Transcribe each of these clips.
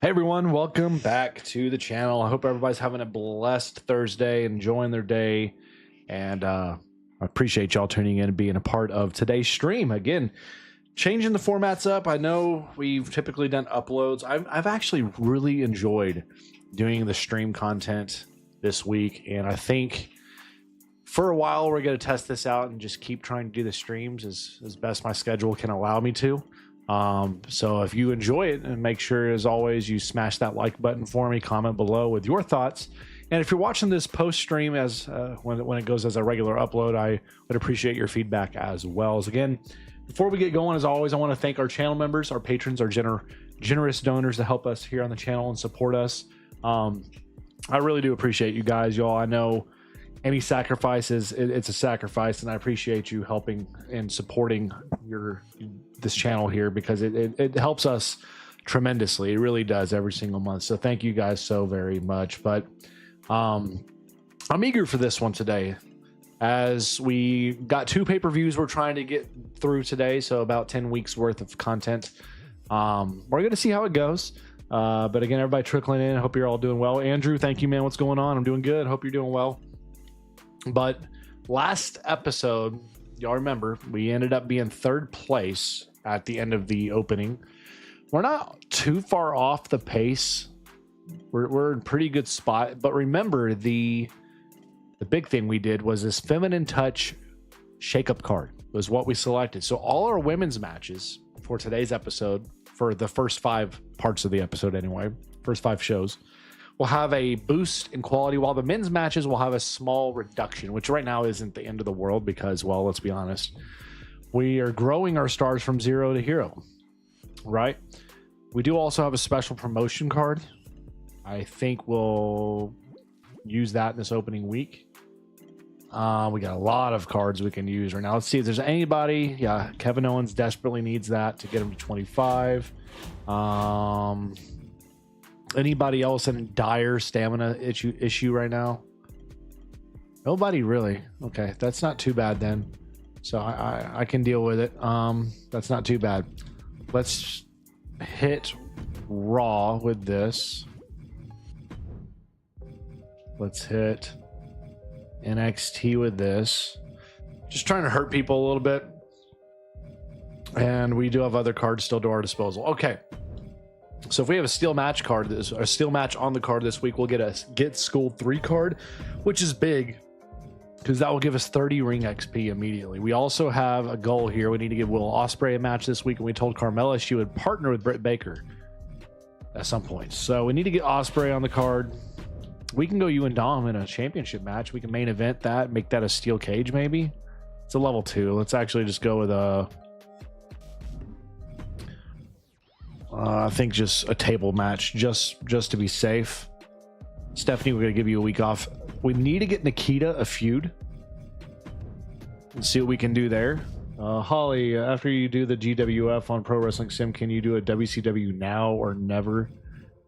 Hey everyone, welcome back to the channel. I hope everybody's having a blessed Thursday, enjoying their day, and I appreciate y'all tuning in and being a part of today's stream. Again, changing the formats up. I know we've typically done uploads. I've actually really enjoyed doing the stream content this week, and I think for a while we're going to test this out and just keep trying to do the streams as best my schedule can allow me to. So if you enjoy it, and make sure as always you smash that like button for me, comment below with your thoughts, and if you're watching this post stream as when it goes as a regular upload, I would appreciate your feedback as well. As again, before we get going, as always, I want to thank our channel members, our patrons, our generous donors that help us here on the channel and support us. I really do appreciate you guys, y'all. I know any sacrifice it's a sacrifice, and I appreciate you helping and supporting this channel here, because it helps us tremendously. It really does every single month. So thank you guys so very much. But I'm eager for this one today, as we got 2 pay-per-views we're trying to get through today, so about 10 weeks worth of content. We're gonna see how it goes. But again, everybody trickling in, I hope you're all doing well. Andrew, thank you, man. What's going on? I'm doing good. Hope you're doing well. But last episode, y'all remember, we ended up being 3rd place at the end of the opening. We're not too far off the pace. We're in a pretty good spot. But remember, the big thing we did was this Feminine Touch shake-up card was what we selected. So all our women's matches for today's episode, for the first 5 parts of the episode anyway, first 5 shows, will have a boost in quality, while the men's matches will have a small reduction, which right now isn't the end of the world because, well, let's be honest, we are growing our stars from 0 to hero, right? We do also have a special promotion card. I think we'll use that in this opening week. We got a lot of cards we can use right now. Let's see if there's anybody. Yeah, Kevin Owens desperately needs that to get him to 25. Anybody else in dire stamina issue right now? Nobody really. Okay, that's not too bad then. So I can deal with it. That's not too bad. Let's hit Raw with this. Let's hit NXT with this. Just trying to hurt people a little bit. And we do have other cards still to our disposal. Okay. So if we have a steel match card, a steel match on the card this week, we'll get a Get Schooled 3 card, which is big because that will give us 30 ring XP immediately. We also have a goal here. We need to give Will Ospreay a match this week, and we told Carmella she would partner with Britt Baker at some point. So we need to get Ospreay on the card. We can go you and Dom in a championship match. We can main event that, make that a steel cage maybe. It's a level 2. Let's actually just go with a... I think just a table match, just to be safe. Stephanie, we're going to give you a week off. We need to get Nikita a feud. Let's see what we can do there. Holly, after you do the GWF on Pro Wrestling Sim, can you do a WCW now or never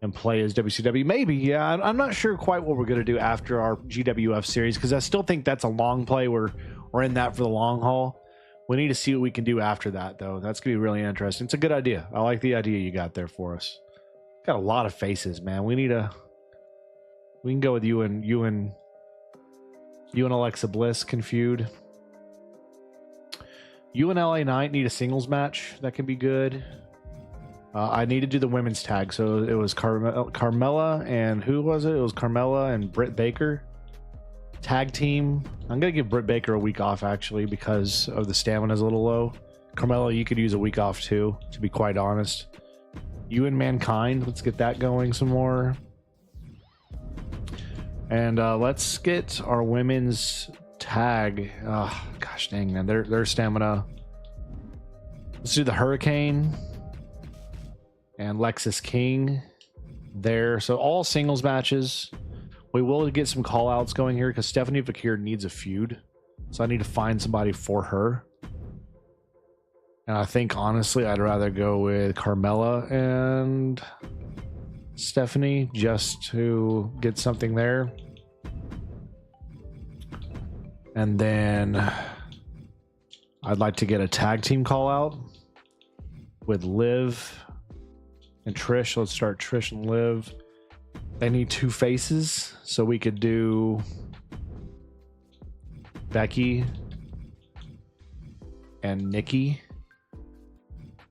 and play as WCW? Maybe, yeah. I'm not sure quite what we're going to do after our GWF series, because I still think that's a long play. We're in that for the long haul. We need to see what we can do after that, though. That's going to be really interesting. It's a good idea. I like the idea you got there for us. Got a lot of faces, man. We can go with you and Alexa Bliss can feud. You and LA Knight need a singles match. That can be good. I need to do the women's tag. So it was Carmella and who was it? It was Carmella and Britt Baker. Tag team. I'm going to give Britt Baker a week off, actually, because of the stamina's a little low. Carmella, you could use a week off, too, to be quite honest. You and Mankind, let's get that going some more. And let's get our women's tag. Oh, gosh dang, man. Their stamina. Let's do the Hurricane and Lexus King there. So all singles matches. We will get some call outs going here because Stephanie Vakir needs a feud. So I need to find somebody for her. And I think, honestly, I'd rather go with Carmella and Stephanie just to get something there. And then I'd like to get a tag team call out with Liv and Trish. Let's start Trish and Liv. They need 2 faces, so we could do Becky and Nikki.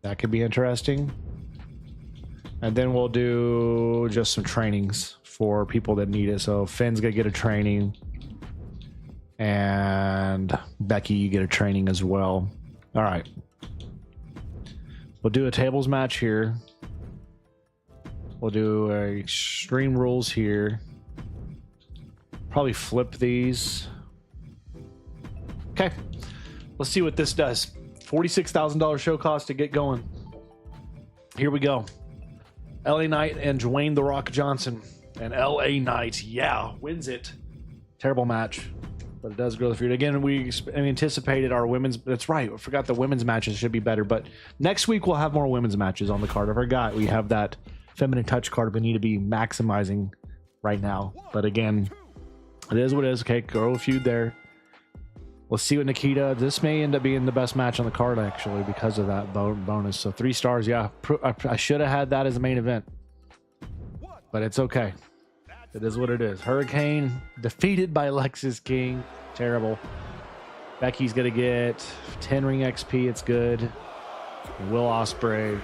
That could be interesting. And then we'll do just some trainings for people that need it. So Finn's gonna get a training, and Becky, you get a training as well. All right. We'll do a tables match here. We'll do Extreme Rules here. Probably flip these. Okay. Let's see what this does. $46,000 show cost to get going. Here we go. LA Knight and Dwayne The Rock Johnson. And LA Knight, yeah, wins it. Terrible match, but it does grow the feud. Again, we anticipated our women's. That's right. I forgot the women's matches should be better. But next week we'll have more women's matches on the card. I forgot we have that feminine touch card we need to be maximizing right now. But again, it is what it is. Okay, grow a feud there. Let's see what Nikita. This may end up being the best match on the card actually because of that bonus. So 3 stars. Yeah, I should have had that as a main event, but it's okay. It is what it is. Hurricane defeated by Lexis King. Terrible. Becky's gonna get 10 ring XP. It's good. And Will Ospreay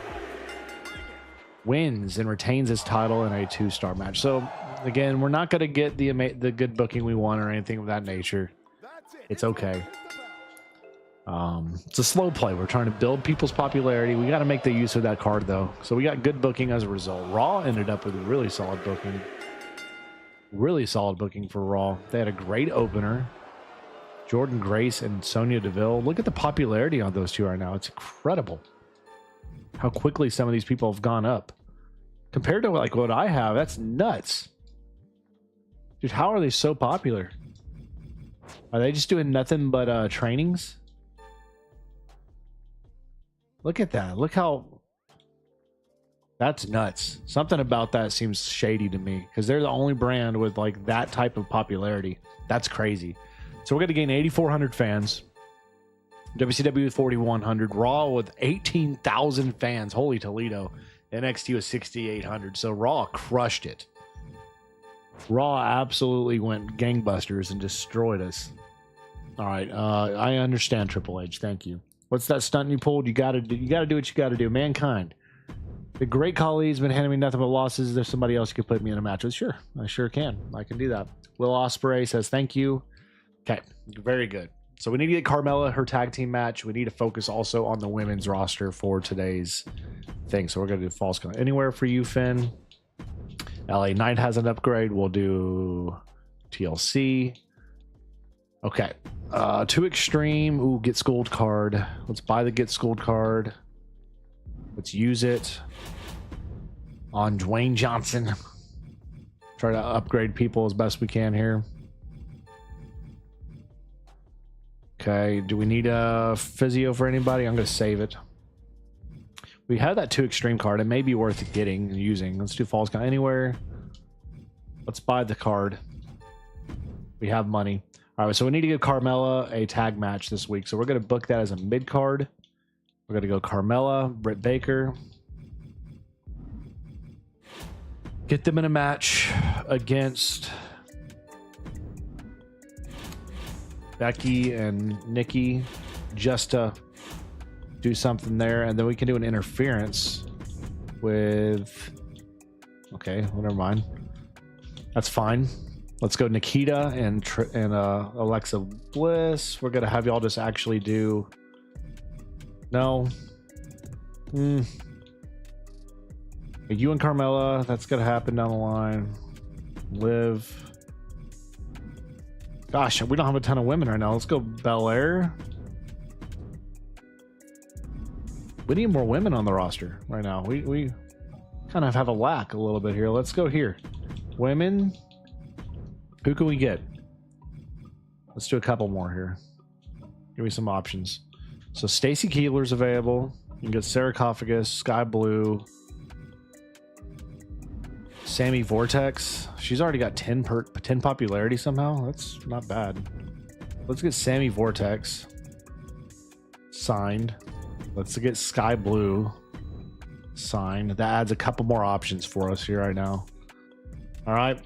wins and retains his title in a 2-star match. So again, we're not gonna get the good booking we want or anything of that nature. It's okay. It's a slow play. We're trying to build people's popularity. We got to make the use of that card though. So we got good booking as a result. Raw ended up with a really solid booking. Really solid booking for Raw. They had a great opener. Jordan Grace and Sonya Deville. Look at the popularity on those two right now. It's incredible how quickly some of these people have gone up. Compared to like what I have, that's nuts. Dude, how are they so popular? Are they just doing nothing but trainings? Look at that. Look how... That's nuts. Something about that seems shady to me because they're the only brand with like that type of popularity. That's crazy. So we're going to gain 8,400 fans. WCW 4,100. Raw with 18,000 fans. Holy Toledo. NXT was 6,800. So Raw crushed it. Raw absolutely went gangbusters and destroyed us. All right. I understand, Triple H. Thank you. What's that stunt you pulled? You got to do what you got to do. Mankind. The Great Khali's been handing me nothing but losses. Is there somebody else you could put me in a match with? Sure. I sure can. I can do that. Will Ospreay says thank you. Okay. Very good. So we need to get Carmella her tag team match. We need to focus also on the women's roster for today's thing. So we're going to do Falls Count Anywhere for you, Finn. LA Knight has an upgrade. We'll do TLC. Okay. Too Extreme. Ooh, Get Schooled card. Let's buy the Get Schooled card. Let's use it on Dwayne Johnson. Try to upgrade people as best we can here. Okay, do we need a physio for anybody? I'm going to save it. We have that 2 Extreme card. It may be worth getting and using. Let's do Falls Count Anywhere. Let's buy the card. We have money. All right, so we need to give Carmella a tag match this week. So we're going to book that as a mid card. We're going to go Carmella, Britt Baker. Get them in a match against Becky and Nikki just to do something there. And then we can do an interference with... Okay, well, never mind. That's fine. Let's go Nikita and Alexa Bliss. We're going to have y'all just actually do... No. You and Carmella, that's going to happen down the line. Liv. Gosh, we don't have a ton of women right now. Let's go Belair. We need more women on the roster right now. We kind of have a lack a little bit here. Let's go here. Women. Who can we get? Let's do a couple more here. Give me some options. So Stacy Keeler's available. You can get Sarcophagus, Sky Blue, Sammy Vortex. She's already got 10 popularity somehow. That's not bad. Let's get Sammy Vortex signed. Let's get Sky Blue. sign. That adds a couple more options for us here right now. All right.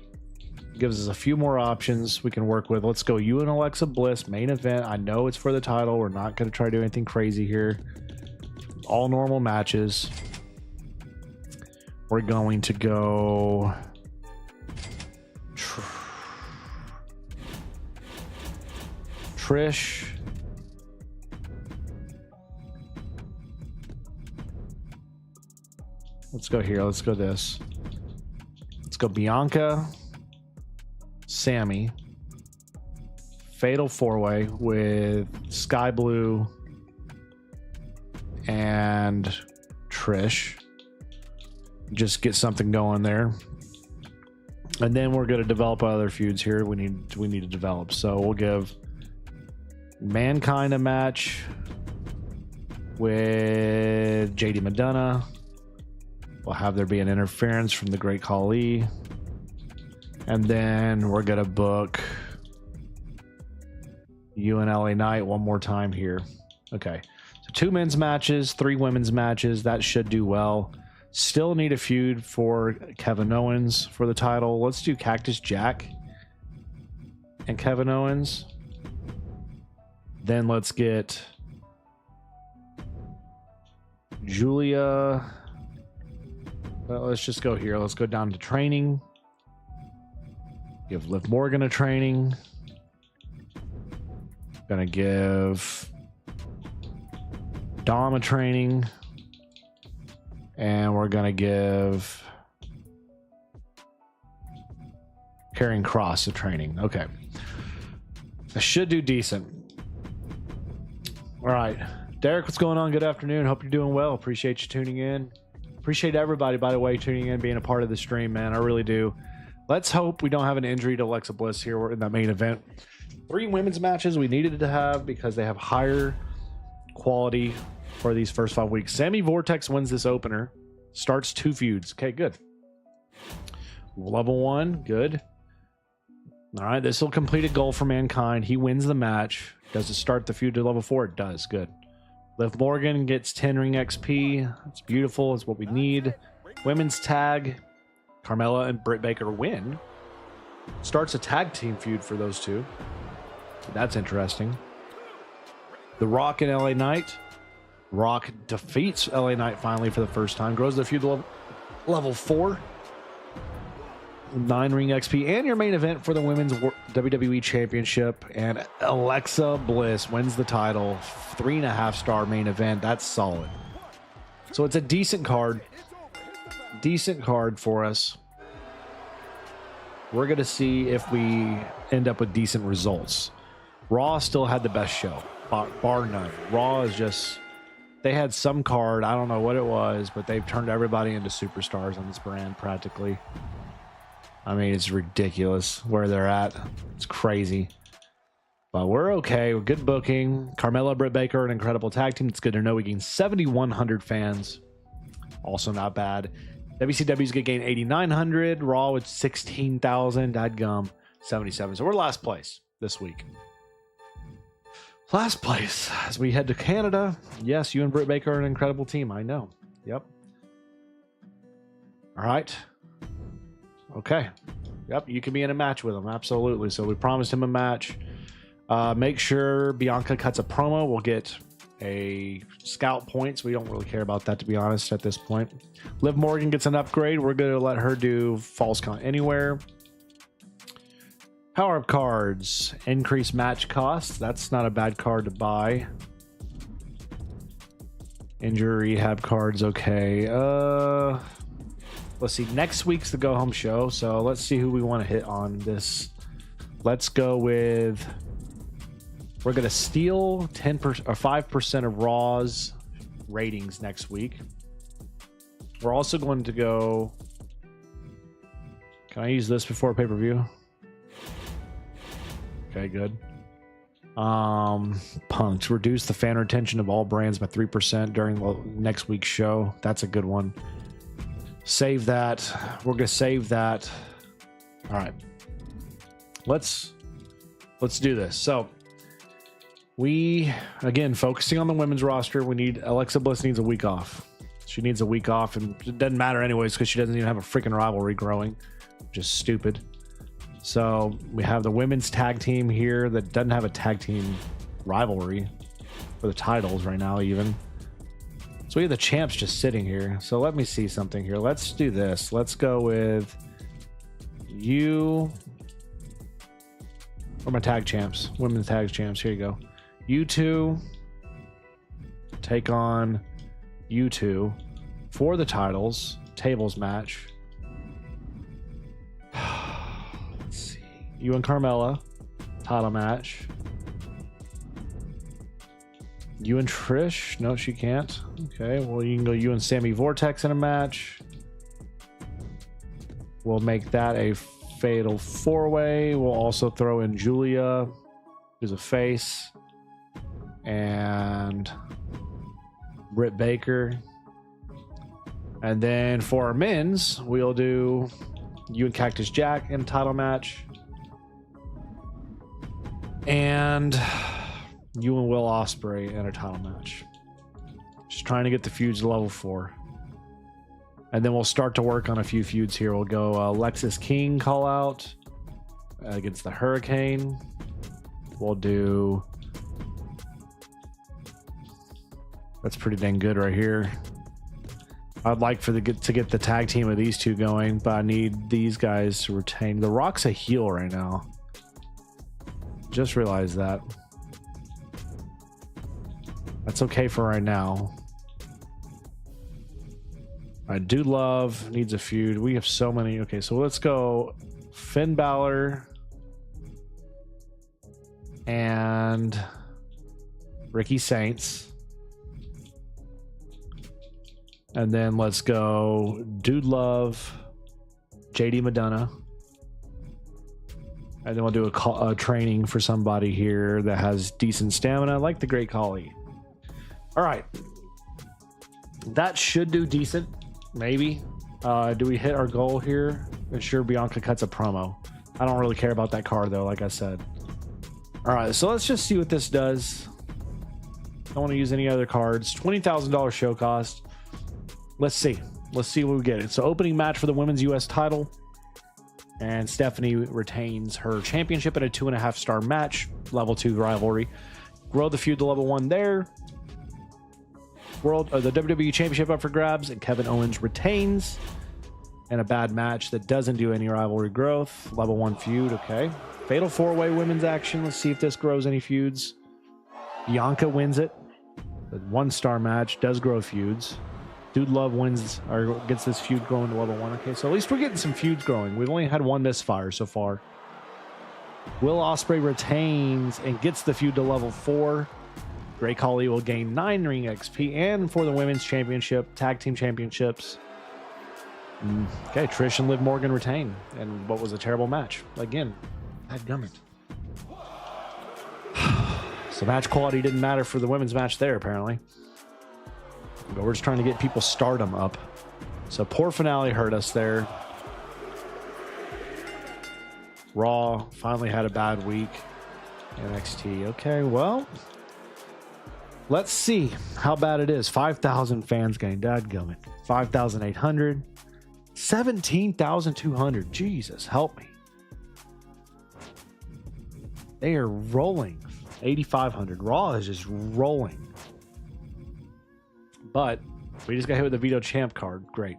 Gives us a few more options we can work with. Let's go you and Alexa Bliss main event. I know it's for the title. We're not going to try to do anything crazy here. All normal matches. We're going to go Trish. Let's go here. Let's go this. Let's go Bianca, Sammy, Fatal 4-Way with Sky Blue and Trish. Just get something going there. And then we're going to develop other feuds here we need to develop. So we'll give Mankind a match with JD McDonough. We'll have there be an interference from the Great Khali. And then we're going to book you and LA Knight one more time here. Okay. So 2 men's matches, 3 women's matches. That should do well. Still need a feud for Kevin Owens for the title. Let's do Cactus Jack and Kevin Owens. Then let's get Julia. Well, let's just go here. Let's go down to training. Give Liv Morgan a training. Gonna give Dom a training. And we're gonna give Karrion Kross a training. Okay. I should do decent. All right. Derek, what's going on? Good afternoon. Hope you're doing well. Appreciate you tuning in. Appreciate everybody, by the way, tuning in, being a part of the stream, man. I really do. Let's hope we don't have an injury to Alexa Bliss here. We're in that main event. 3 women's matches we needed to have because they have higher quality for these first 5 weeks. Sammy Vortex wins this opener. Starts 2 feuds. Okay, good. Level 1, good. All right, this will complete a goal for Mankind. He wins the match. Does it start the feud to level 4? It does, good. Liv Morgan gets 10 ring XP. It's beautiful. It's what we need. Women's tag. Carmella and Britt Baker win. Starts a tag team feud for those 2. That's interesting. The Rock and LA Knight. Rock defeats LA Knight finally for the first time. Grows the feud to level 4. 9 ring XP. And your main event for the Women's WWE Championship. And Alexa Bliss wins the title. 3.5-star main event. That's solid. So it's a decent card. Decent card for us. We're going to see if we end up with decent results. Raw still had the best show. Bar none. Raw is just... They had some card. I don't know what it was, but they've turned everybody into superstars on this brand practically. I mean, it's ridiculous where they're at. It's crazy. But we're okay. We're good booking. Carmella, Britt Baker, an incredible tag team. It's good to know we gained 7,100 fans. Also not bad. WCW's going to gain 8,900. Raw with 16,000. Dadgum, 77. So we're last place this week. Last place as we head to Canada. Yes, you and Britt Baker are an incredible team. I know. Yep. All right. Okay. Yep, you can be in a match with him. Absolutely. So we promised him a match. Make sure Bianca cuts a promo. We'll get a scout points. We don't really care about that, to be honest, at this point. Liv Morgan gets an upgrade. We're going to let her do Falls Count Anywhere. Power up cards. Increase match costs. That's not a bad card to buy. Injury rehab cards. Okay. Let's see. Next week's the go home show. So let's see who we want to hit on this. Let's go with... We're going to steal 10% or 5% of Raw's ratings next week. We're also going to go... Can I use this before pay-per-view? Okay, good. Punks. Reduce the fan retention of all brands by 3% during the next week's show. That's a good one. Save that. We're going to save that. All right. Let's do this. So... We, again, focusing on the women's roster. We need Alexa Bliss needs a week off. She needs a week off, and it doesn't matter anyways because she doesn't even have a freaking rivalry growing. Just stupid. So we have the women's tag team here that doesn't have a tag team rivalry for the titles right now even. So we have the champs just sitting here. So let me see something here. Let's do this. Let's go with you. Or my tag champs, women's tag champs. Here you go. You two take on you two for the titles. Tables match. Let's see. You and Carmella. Title match. You and Trish? No, she can't. Okay, well, you can go you and Sammy Vortex in a match. We'll make that a fatal four-way. We'll also throw in Julia, who's a face, and Britt Baker. And then for our men's, we'll do you and Cactus Jack in a title match. And you and Will Ospreay in a title match. Just trying to get the feuds to level 4. And then we'll start to work on a few feuds here. We'll go Lexis King call out against the Hurricane. We'll do... That's pretty dang good right here. I'd like to get the tag team of these two going, but I need these guys to retain. The Rock's a heel right now. Just realized that. That's okay for right now. I do love needs a feud. We have so many. Okay, so let's go Finn Balor and Ricky Saints. And then let's go Dude Love, JD Madonna. And then we'll do a training for somebody here that has decent stamina, like the Great Khali. All right. That should do decent. Maybe. Do we hit our goal here? Ensure Bianca cuts a promo. I don't really care about that card, though, like I said. All right, so let's just see what this does. Don't want to use any other cards. $20,000 show cost. Let's see. Let's see what we get. It's the opening match for the women's U.S. title. And Stephanie retains her championship in a 2.5-star match. Level 2 rivalry. Grow the feud to level 1 there. The WWE Championship up for grabs, and Kevin Owens retains in a bad match that doesn't do any rivalry growth. Level 1 feud, okay. Fatal 4-way women's action. Let's see if this grows any feuds. Bianca wins it. The 1-star match does grow feuds. Dude Love wins or gets this feud growing to level 1. Okay, so at least we're getting some feuds growing. We've only had one misfire so far. Will Ospreay retains and gets the feud to level 4. Great Khali will gain 9 ring XP, and for the women's championship, tag team championships. Okay, Trish and Liv Morgan retain, and what was a terrible match. Again, dadgummit. So match quality didn't matter for the women's match there, apparently. But we're just trying to get people's stardom up. So poor finale hurt us there. Raw finally had a bad week. NXT. Okay, well, let's see how bad it is. 5,000 fans getting dadgummit. 5,800. 17,200. Jesus, help me. They are rolling. 8,500. Raw is just rolling. But we just got hit with the Veto Champ card. Great.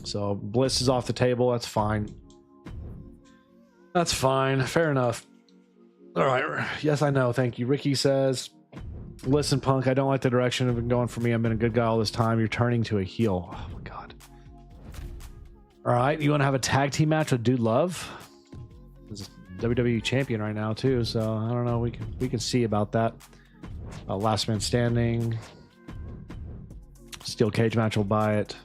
So Bliss is off the table. That's fine. That's fine. Fair enough. All right. Yes, I know. Thank you. Ricky says, listen, Punk, I don't like the direction you've been going for me. I've been a good guy all this time. You're turning to a heel. Oh, my God. All right. You want to have a tag team match with Dude Love? He's WWE champion right now, too. So, I don't know. We can see about that. Last man standing. Steel cage match will buy it.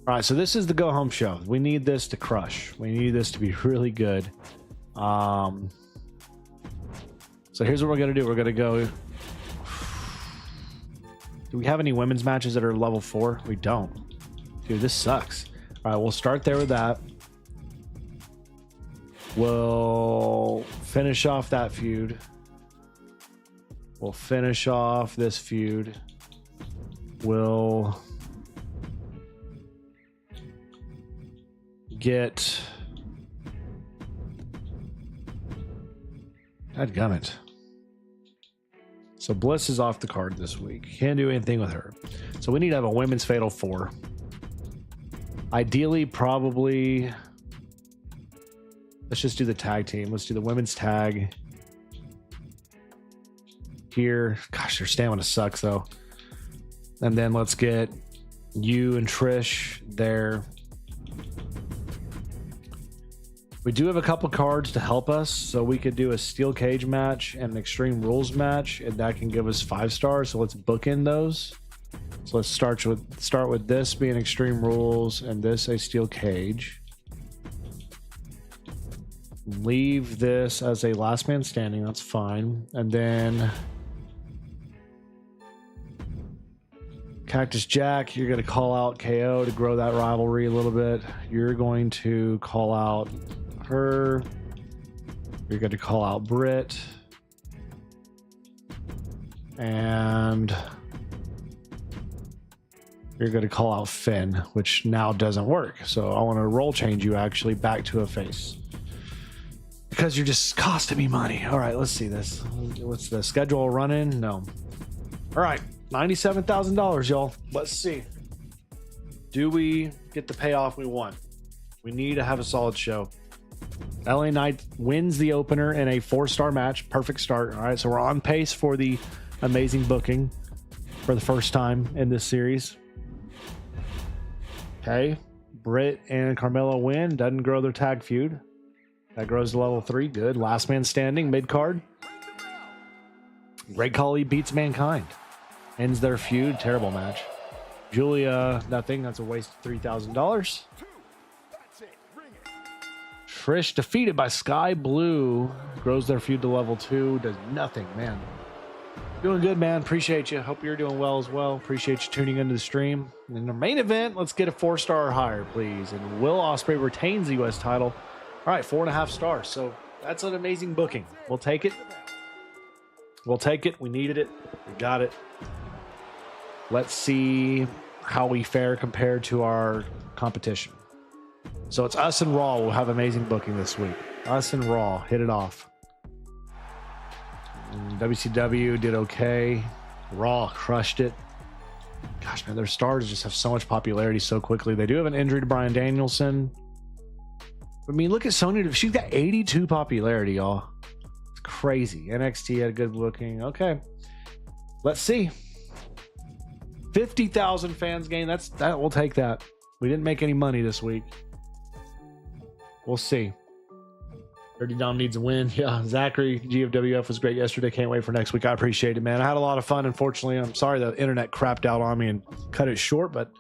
All right, so this is the go home show. We need this to crush. We need this to be really good. So here's what we're gonna do. We're gonna go. Do we have any women's matches that are level 4? We don't. Dude, this sucks. All right, we'll start there with that. We'll finish off that feud. We'll finish off this feud. will get... Dadgummit. So Bliss is off the card this week. Can't do anything with her. So we need to have a women's Fatal 4. Ideally, probably... Let's just do the tag team. Let's do the women's tag. Here. Gosh, their stamina sucks, though. And then let's get you and Trish there. We do have a couple cards to help us, so we could do a steel cage match and an Extreme Rules match, and that can give us 5 stars. So let's book in those. So let's start with this being Extreme Rules and this a steel cage. Leave this as a last man standing. That's fine. And then Cactus Jack, you're going to call out KO to grow that rivalry a little bit. You're going to call out her. You're going to call out Britt. And you're going to call out Finn, which now doesn't work. So I want to role change you actually back to a face. Because you're just costing me money. All right, let's see this. What's the schedule running? No. All right, $97,000, y'all. Let's see. Do we get the payoff we want? We need to have a solid show. LA Knight wins the opener in a 4-star match. Perfect start. All right, so we're on pace for the amazing booking for the first time in this series. Okay, Britt and Carmella win. Doesn't grow their tag feud. That grows to level 3. Good. Last man standing, mid-card. Great Khali beats Mankind. Ends their feud. Terrible match. Julia, nothing. That's a waste of $3,000. Trish defeated by Sky Blue. Grows their feud to level 2. Does nothing, man. Doing good, man. Appreciate you. Hope you're doing well as well. Appreciate you tuning into the stream. In the main event, let's get a 4-star or higher, please. And Will Ospreay retains the U.S. title. All right, 4.5 stars. So that's an amazing booking. We'll take it. We'll take it. We needed it. We got it. Let's see how we fare compared to our competition. So it's us and Raw will have amazing booking this week. Us and Raw hit it off. And WCW did okay. Raw crushed it. Gosh, man, their stars just have so much popularity so quickly. They do have an injury to Bryan Danielson. I mean, look at Sonya. She's got 82 popularity, y'all. It's crazy. NXT had a good booking. Okay. Let's see. 50,000 fans gain. That we'll take that. We didn't make any money this week. We'll see. Dirty Dom needs a win. Yeah, Zachary, GFWF was great yesterday. Can't wait for next week. I appreciate it, man. I had a lot of fun. Unfortunately, I'm sorry the internet crapped out on me and cut it short, but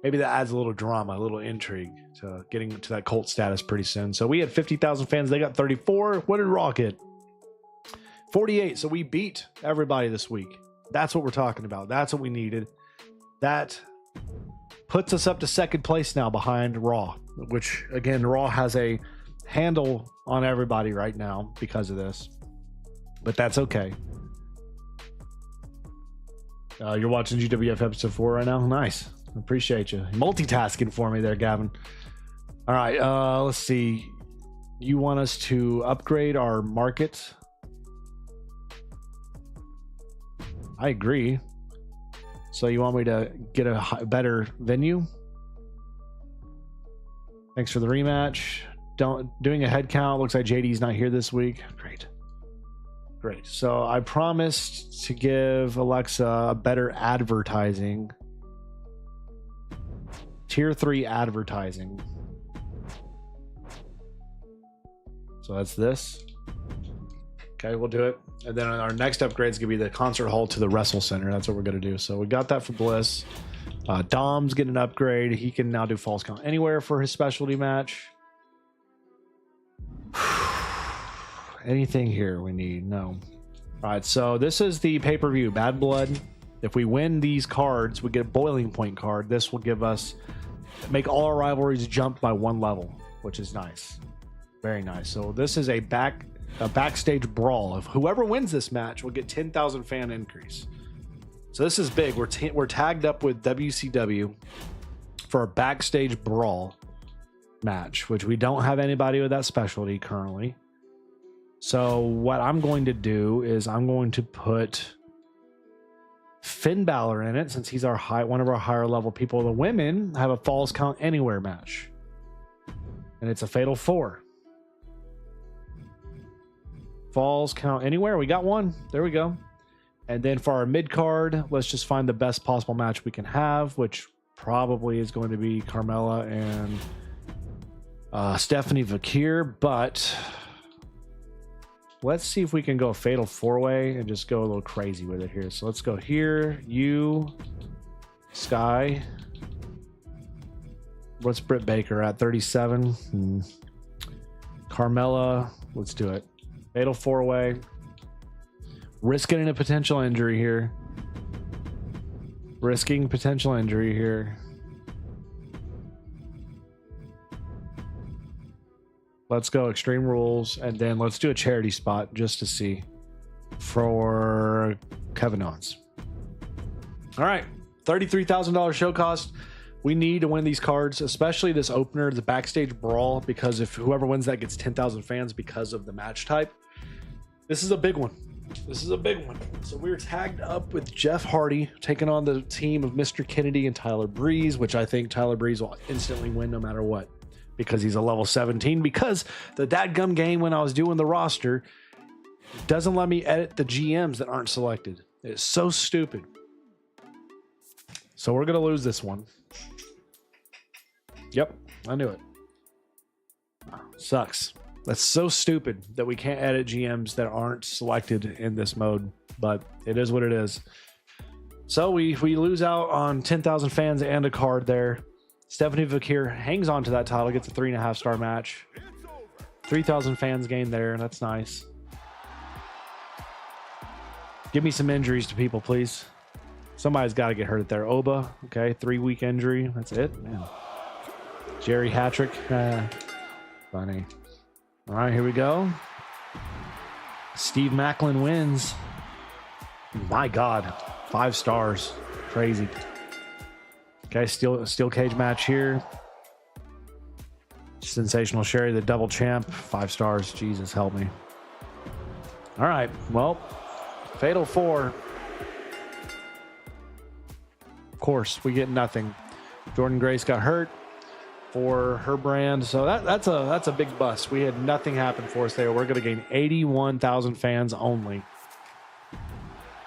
maybe that adds a little drama, a little intrigue to getting to that cult status pretty soon. So we had 50,000 fans. They got 34. What did Raw get? 48. So we beat everybody this week. That's what we're talking about. That's what we needed. That puts us up to second place now behind Raw, which, again, Raw has a handle on everybody right now because of this. But that's okay. You're watching GWF episode 4 right now? Nice. Appreciate you. Multitasking for me there, Gavin. All right, let's see. You want us to upgrade our market? I agree. So you want me to get a better venue? Thanks for the rematch. Doing a head count. Looks like JD's not here this week. Great. So I promised to give Alexa a better advertising. Tier 3 advertising. So that's this. Okay, we'll do it. And then our next upgrade is going to be the concert hall to the Wrestle Center. That's what we're going to do. So we got that for Bliss. Dom's getting an upgrade. He can now do Falls Count Anywhere for his specialty match. Anything here we need? No. All right, so this is the pay-per-view. Bad Blood. If we win these cards, we get a boiling point card. This will give us, make all our rivalries jump by 1 level, which is nice. Very nice. So this is a backstage brawl. If whoever wins this match will get 10,000 fan increase. So this is big. We're tagged up with WCW for a backstage brawl match, which we don't have anybody with that specialty currently. So what I'm going to do is I'm going to put Finn Balor in it, since he's one of our higher level people. The women have a Falls Count Anywhere match, and it's a Fatal 4. Falls Count Anywhere. We got one. There we go. And then for our mid card, let's just find the best possible match we can have, which probably is going to be Carmella and Stephanie Vakir. But let's see if we can go Fatal 4-way and just go a little crazy with it here. So let's go here. You, Sky. What's Britt Baker at? 37. Carmella. Let's do it. Fatal 4-way. Risking a potential injury here. Risking potential injury here. Let's go Extreme Rules, and then let's do a charity spot just to see for Kevin Owens. All right, $33,000 show cost. We need to win these cards, especially this opener, the backstage brawl, because if whoever wins that gets 10,000 fans because of the match type. This is a big one. This is a big one. So we're tagged up with Jeff Hardy taking on the team of Mr. Kennedy and Tyler Breeze, which I think Tyler Breeze will instantly win no matter what, because he's a level 17. Because the dadgum game when I was doing the roster doesn't let me edit the GMs that aren't selected. It's so stupid. So we're going to lose this one. Yep, I knew it. Sucks. That's so stupid that we can't edit GMs that aren't selected in this mode, but it is what it is. So we lose out on 10,000 fans and a card there. Stephanie Vakir hangs on to that title, gets a 3.5-star match. 3,000 fans gained there. That's nice. Give me some injuries to people, please. Somebody's got to get hurt there. Oba, okay, 3-week injury. That's it, man. Jerry Hattrick, funny. All right, here we go. Steve Macklin wins. My God, 5 stars, crazy. Okay, steel cage match here. Sensational Sherry, the double champ, 5 stars. Jesus, help me. All right, well, Fatal 4. Of course, we get nothing. Jordan Grace got hurt for her brand, so that's a big bust. We had nothing happen for us there. We're going to gain 81,000 fans only.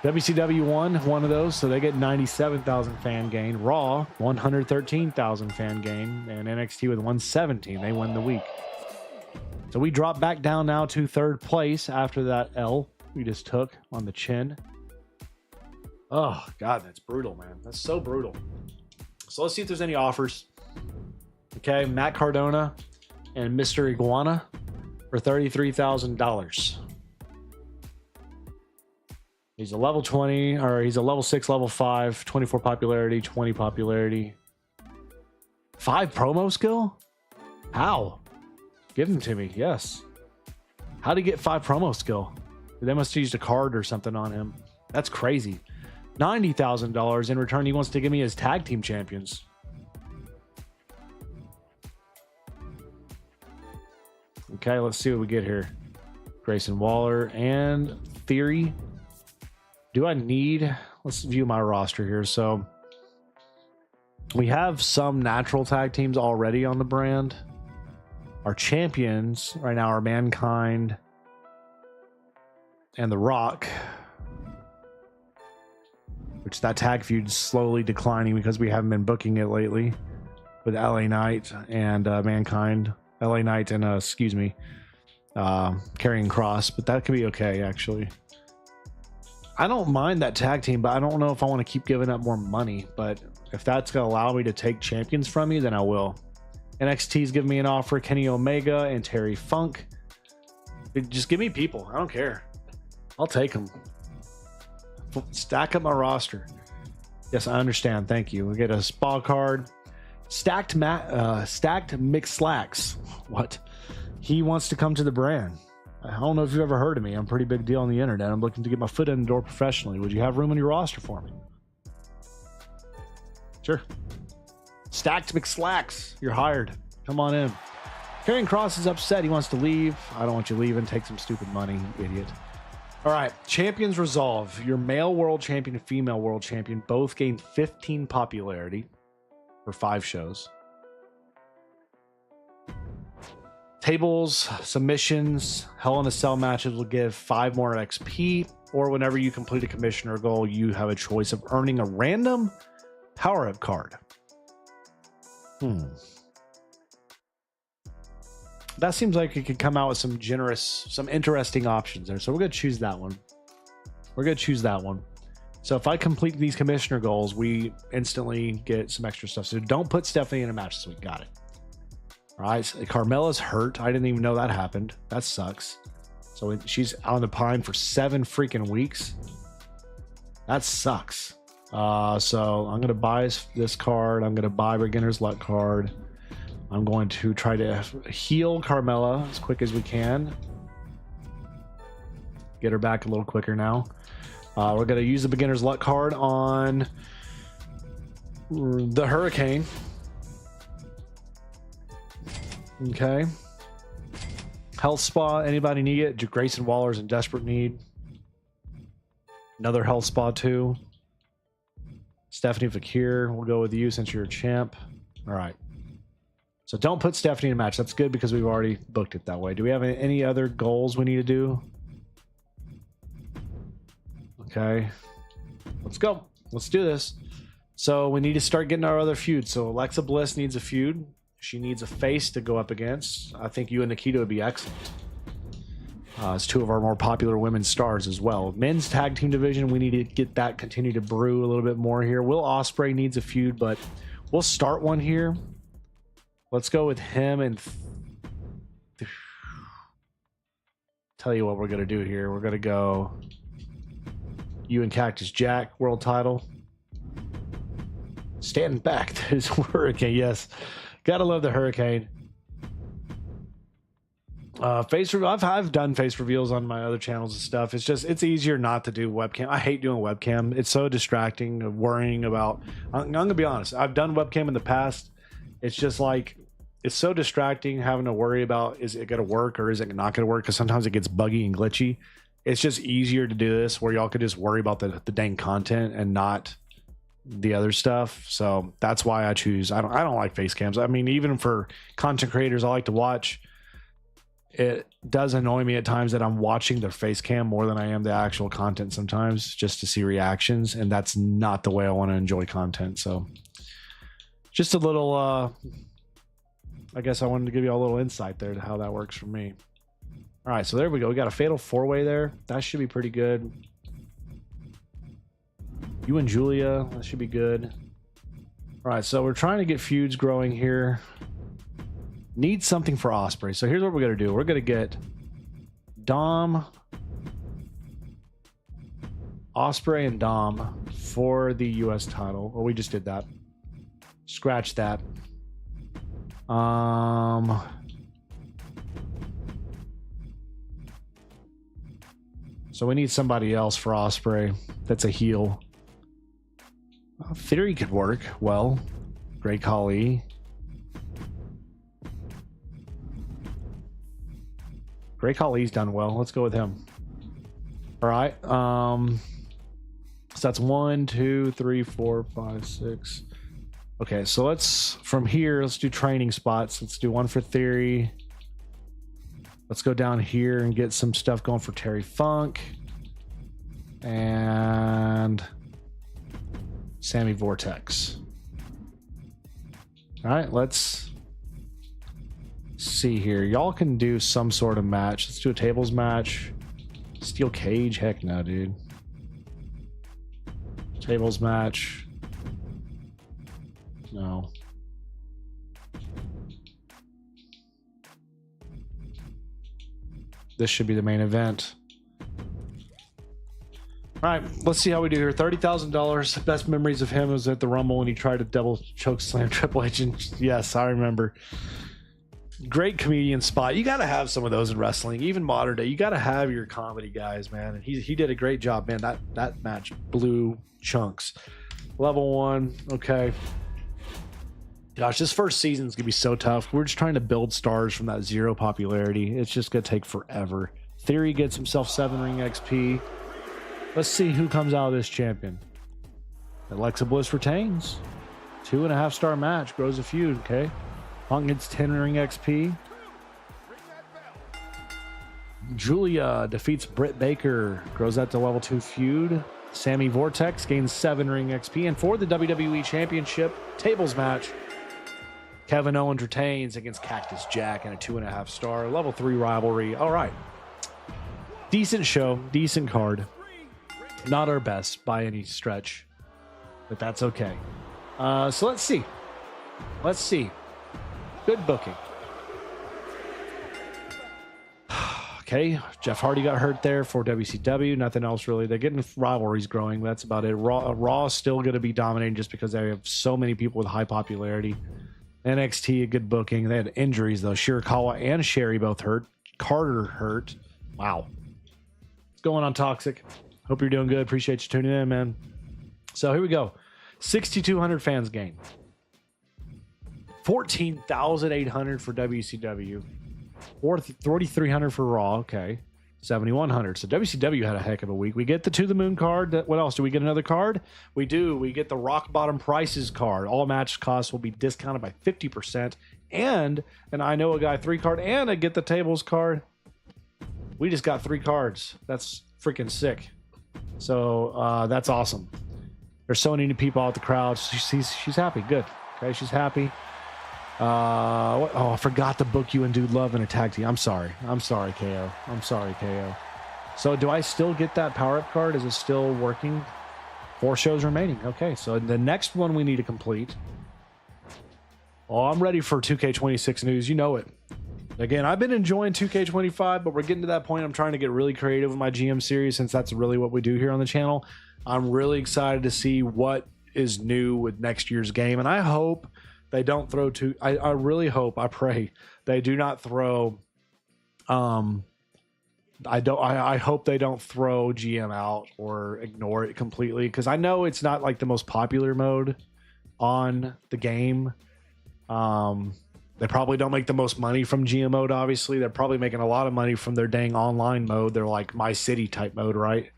WCW won one of those, so they get 97,000 fan gain. Raw 113,000 fan gain, and NXT with 117. They win the week. So we drop back down now to 3rd place after that L we just took on the chin. Oh God, that's brutal, man. That's so brutal. So let's see if there's any offers. Okay, Matt Cardona and Mr. Iguana for $33,000. He's a level 20, or he's a level 6, level 5, 24 popularity, 20 popularity. 5 promo skill? How? Give them to me, yes. How did he get 5 promo skill? They must have used a card or something on him. That's crazy. $90,000 in return. He wants to give me his tag team champions. Okay, let's see what we get here. Grayson Waller and Theory. Do I need... Let's view my roster here. So we have some natural tag teams already on the brand. Our champions right now are Mankind and The Rock, which that tag feud's slowly declining because we haven't been booking it lately with LA Knight and Mankind. LA Knight and Karrion Kross, but that could be okay actually. I don't mind that tag team, but I don't know if I want to keep giving up more money. But if that's gonna allow me to take champions from you, then I will. NXT's giving me an offer: Kenny Omega and Terry Funk. Just give me people. I don't care. I'll take them. Stack up my roster. Yes, I understand. Thank you. We get a spa card. Stacked Mick Slacks. What? He wants to come to the brand. I don't know if you've ever heard of me. I'm a pretty big deal on the internet. I'm looking to get my foot in the door professionally. Would you have room on your roster for me? Sure. Stacked McSlacks, you're hired. Come on in. Karrion Kross is upset. He wants to leave. I don't want you leaving. Take some stupid money, you idiot. All right. Champions Resolve. Your male world champion and female world champion both gained 15 popularity for 5 shows. Tables, submissions, Hell in a Cell matches will give 5 more XP, or whenever you complete a commissioner goal, you have a choice of earning a random power-up card. That seems like it could come out with some interesting options there. So we're going to choose that one. So if I complete these commissioner goals, we instantly get some extra stuff. So don't put Stephanie in a match this week. Got it. All right. So Carmella's hurt. I didn't even know that happened. That sucks. So she's on the pine for 7 freaking weeks. That sucks. So I'm going to buy this card. I'm going to buy Beginner's Luck card. I'm going to try to heal Carmella as quick as we can. Get her back a little quicker now. We're going to use the Beginner's Luck card on the Hurricane. Okay. Health Spa. Anybody need it? Grayson Waller's in desperate need. Another Health Spa too. Stephanie Fakir. We'll go with you since you're a champ. All right. So don't put Stephanie in a match. That's good because we've already booked it that way. Do we have any other goals we need to do? Okay. Let's go. Let's do this. So we need to start getting our other feuds. So Alexa Bliss needs a feud. She needs a face to go up against. I think you and Nikita would be excellent. It's 2 of our more popular women's stars as well. Men's tag team division, we need to get that continue to brew a little bit more here. Will Ospreay needs a feud, but we'll start one here. Let's go with him and tell you what we're going to do here. We're going to go you and Cactus Jack world title. Standing back. There's Hurricane. Yes. Gotta love the Hurricane. Face reveal. I've done face reveals on my other channels and stuff. It's easier not to do webcam. I hate doing webcam. It's so distracting, worrying about. I'm gonna be honest. I've done webcam in the past. It's just like it's so distracting having to worry about is it gonna work or is it not gonna work? Because sometimes it gets buggy and glitchy. It's just easier to do this where y'all could just worry about the dang content and not the other stuff. So that's why I choose. I don't like face cams. I mean, even for content creators I like to watch. It does annoy me at times that I'm watching their face cam more than I am the actual content sometimes just to see reactions. And that's not the way I want to enjoy content. So just a little, I guess I wanted to give you a little insight there to how that works for me. All right. So there we go. We got a fatal 4-way there. That should be pretty good. You and Julia, that should be good. All right. So we're trying to get feuds growing here. Need something for Ospreay. So here's what we're going to do. We're going to get Dom, Ospreay and Dom for the US title. Well, we just did that. Scratch that. So we need somebody else for Ospreay that's a heel. Theory could work well. Great Khali. Great Khali's done well. Let's go with him. All right. So that's 1, 2, 3, 4, 5, 6. Okay, so let's from here. Let's do training spots. Let's do one for Theory. Let's go down here and get some stuff going for Terry Funk and Sammy Vortex. All right, let's see here. Y'all can do some sort of match. Let's do a tables match. Steel cage? Heck no, dude. Tables match. No. This should be the main event. All right, let's see how we do here. $30,000. Best memories of him was at the Rumble when he tried to double choke slam Triple H. And yes, I remember. Great comedian spot. You got to have some of those in wrestling, even modern day. You got to have your comedy guys, man. And he did a great job, man. That match blew chunks. Level 1. Okay. Gosh, this first season's going to be so tough. We're just trying to build stars from that 0 popularity. It's just going to take forever. Theory gets himself 7 ring XP. Let's see who comes out of this champion. Alexa Bliss retains. 2.5 star match. Grows a feud. Okay. Punk gets 10 ring XP. Julia defeats Britt Baker. Grows that to level 2 feud. Sammy Vortex gains 7 ring XP. And for the WWE Championship tables match, Kevin Owens retains against Cactus Jack in a 2.5 star level 3 rivalry. All right. Decent show. Decent card. Not our best by any stretch, but that's okay. So let's see. Let's see. Good booking. Okay, Jeff Hardy got hurt there for WCW. Nothing else really. They're getting rivalries growing. That's about it. Raw is still going to be dominating just because they have so many people with high popularity. NXT, a good booking. They had injuries though. Shirakawa and Sherry both hurt. Carter hurt. Wow. What's going on, Toxic? Hope you're doing good. Appreciate you tuning in, man. So here we go. 6,200 fans gained. 14,800 for WCW. 4,300 for Raw. Okay. 7,100. So WCW had a heck of a week. We get the To the Moon card. What else? Do we get another card? We do. We get the Rock Bottom Prices card. All match costs will be discounted by 50%. And an I Know a Guy 3 card. And I get the tables card. We just got 3 cards. That's freaking sick. So that's awesome. There's so many people out the crowd. She's happy. Good. Okay, she's happy. I forgot to book you and Dude Love in a tag team. I'm sorry, KO. I'm sorry, KO. So do I still get that power-up card? Is it still working? 4 shows remaining. Okay, so the next one we need to complete. Oh, I'm ready for 2K26 news. You know it. Again, I've been enjoying 2K25, but we're getting to that point. I'm trying to get really creative with my GM series since that's really what we do here on the channel. I'm really excited to see what is new with next year's game, and I hope they don't throw I really hope, I pray they do not throw I hope they don't throw GM out or ignore it completely, because I know it's not like the most popular mode on the game. They probably don't make the most money from GM mode, obviously. They're probably making a lot of money from their dang online mode. They're like My City type mode, right?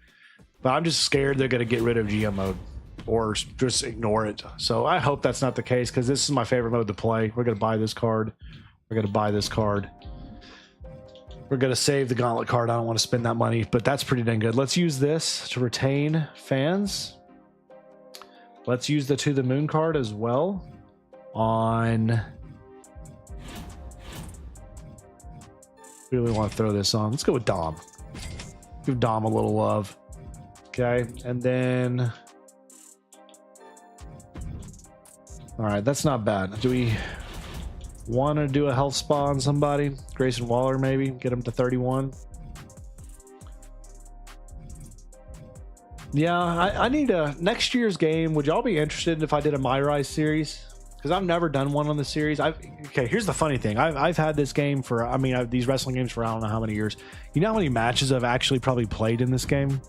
But I'm just scared they're going to get rid of GM mode or just ignore it. So I hope that's not the case, because this is my favorite mode to play. We're going to buy this card. We're going to buy this card. We're going to save the Gauntlet card. I don't want to spend that money, but that's pretty dang good. Let's use this to retain fans. Let's use the To the Moon card as well on... Really want to throw this on. Let's go with Dom. Give Dom a little love. Okay, and then... All right, that's not bad. Do we want to do a health spa on somebody? Grayson Waller, maybe? Get him to 31. Yeah, I need a... Next year's game, would y'all be interested if I did a My Rise series? Because I've never done one on the series. Okay, here's the funny thing. I've had this game for... I mean, these wrestling games for I don't know how many years. You know how many matches I've actually probably played in this game?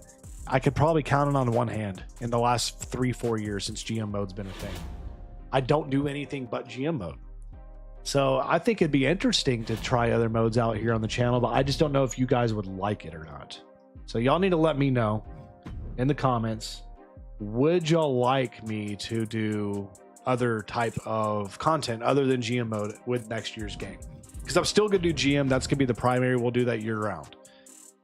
I could probably count it on one hand in the last 3-4 years since GM mode's been a thing. I don't do anything but GM mode. So I think it'd be interesting to try other modes out here on the channel, but I just don't know if you guys would like it or not. So y'all need to let me know in the comments. Would y'all like me to do other type of content other than GM mode with next year's game? Because I'm still going to do GM. That's going to be the primary. We'll do that year round.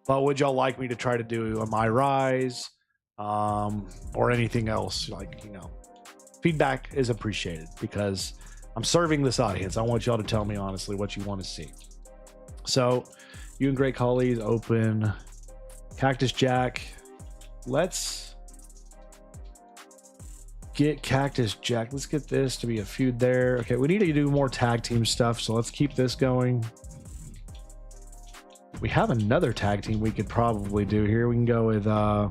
But would y'all like me to try to do a My Rise or anything else? Like, you know, feedback is appreciated because I'm serving this audience. I want y'all to tell me honestly what you want to see. So you and Great Collies open Cactus Jack. Let's get Cactus Jack. Let's get this to be a feud there. Okay, we need to do more tag team stuff, so let's keep this going. We have another tag team we could probably do here. We can go with our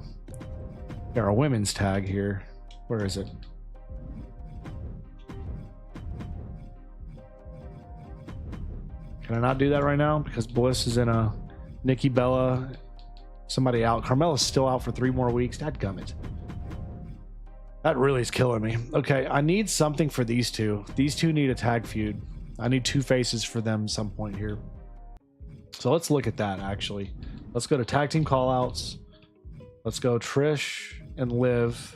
women's tag here. Where is it? Can I not do that right now? Because Bliss is in a Nikki Bella, somebody out. Carmella's still out for 3 more weeks. Dadgummit. That really is killing me. Okay, I need something for these two. These two need a tag feud. I need two faces for them at some point here. So let's look at that, actually. Let's go to tag team callouts. Let's go Trish and Liv.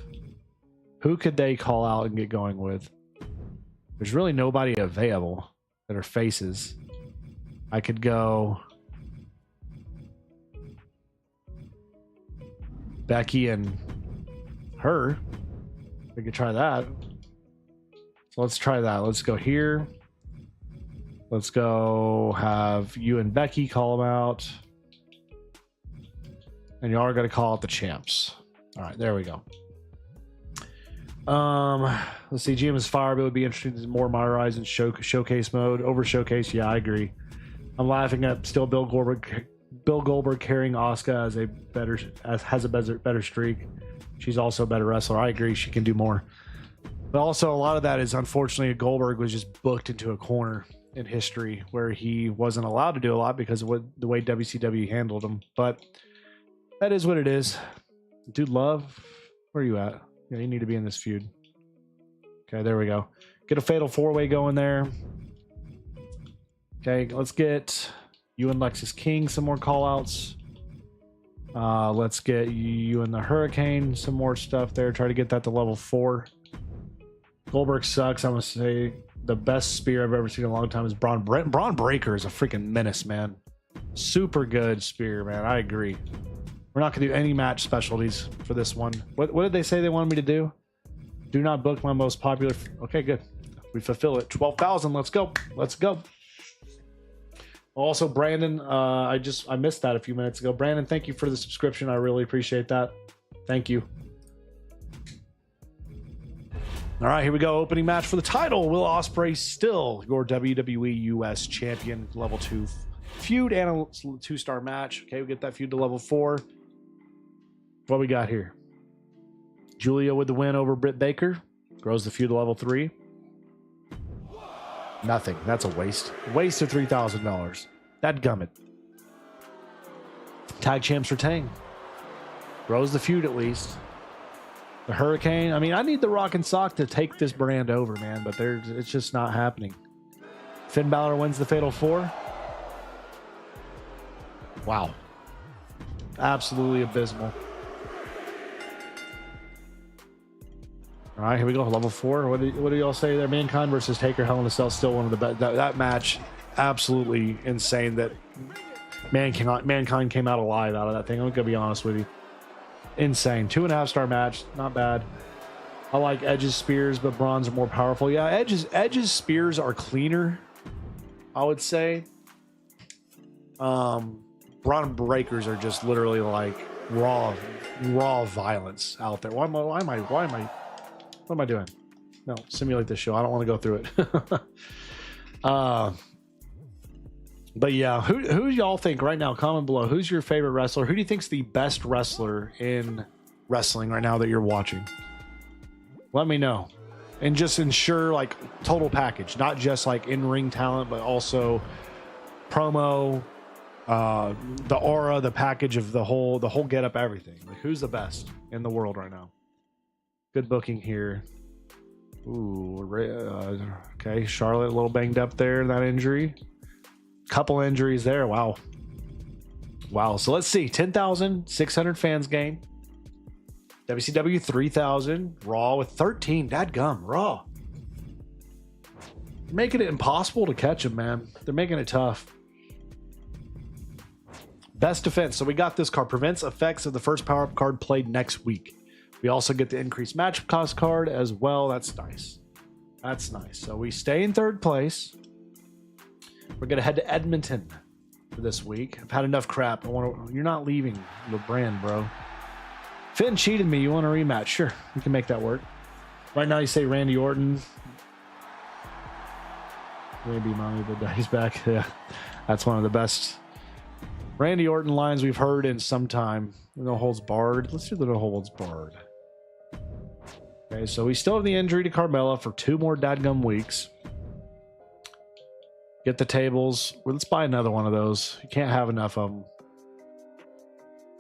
Who could they call out and get going with? There's really nobody available that are faces. I could go Becky and her. We could try that. So let's try that. Let's go here. Let's go have you and Becky call them out. And y'all are going to call out the champs. All right, there we go. Let's see. GM is fire, but it would be interesting to more modernized in showcase mode. Over showcase, yeah, I agree. I'm laughing at still Bill Goldberg carrying Asuka has a better streak. She's also a better wrestler. I agree. She can do more. But also, a lot of that is, unfortunately, Goldberg was just booked into a corner in history where he wasn't allowed to do a lot because of the way WCW handled him. But that is what it is. Dude, Love, where are you at? Yeah, you need to be in this feud. Okay, there we go. Get a fatal four-way going there. Okay, let's get you and Lexus King some more call-outs. Let's get you and the Hurricane some more stuff there. Try to get that to level 4. Goldberg sucks. I'm going to say the best spear I've ever seen in a long time is Braun Breaker is a freaking menace, man. Super good spear, man. I agree. We're not going to do any match specialties for this one. What did they say they wanted me to do? Do not book my most popular. Okay, good. We fulfill it. 12,000. Let's go. Let's go. Also, Brandon, I missed that a few minutes ago. Brandon, thank you for the subscription. I really appreciate that. Thank you. All right, here we go. Opening match for the title. Will Ospreay still your WWE US champion, level 2 feud and a 2-star match. Okay, we get that feud to level 4. What we got here? Julia with the win over Britt Baker. Grows the feud to level 3. Nothing. That's a waste. Waste of $3,000. Dadgummit. Tag champs retain. Grows the feud at least. The Hurricane. I mean, I need the Rock and Sock to take this brand over, man, but it's just not happening. Finn Balor wins the Fatal 4. Wow. Absolutely abysmal. All right, here we go. Level 4. What do y'all say there? Mankind versus Taker, Hell in a Cell, still one of the best. That match, absolutely insane. That Mankind came out alive out of that thing. I'm gonna be honest with you. Insane. 2.5-star match. Not bad. I like Edge's spears, but Braun's are more powerful. Yeah, Edge's spears are cleaner, I would say. Braun Breakers are just literally like raw violence out there. Why am I doing? No, simulate this show. I don't want to go through it. But yeah, who y'all think right now? Comment below. Who's your favorite wrestler? Who do you think's the best wrestler in wrestling right now that you're watching? Let me know. And just ensure like total package, not just like in-ring talent, but also promo, the aura, the package of the whole get-up, everything. Like, who's the best in the world right now? Good booking here. Ooh, okay. Charlotte a little banged up there, that injury. Couple injuries there. Wow. So let's see. 10,600 fans game. WCW 3,000. Raw with 13. Dadgum. Raw. They're making it impossible to catch them, man. They're making it tough. Best defense. So we got this card. Prevents effects of the first power-up card played next week. We also get the increased match cost card as well. That's nice. That's nice. So we stay in 3rd place. We're going to head to Edmonton for this week. I've had enough crap. You're not leaving the brand, bro. Finn cheated me. You want a rematch? Sure. We can make that work. Right now you say Randy Orton. Maybe mommy, but he's back. Yeah. That's one of the best Randy Orton lines we've heard in some time. No holds barred. Let's do the no holds barred. Okay, so we still have the injury to Carmella for 2 more dadgum weeks. Get the tables. Well, let's buy another one of those. You can't have enough of them.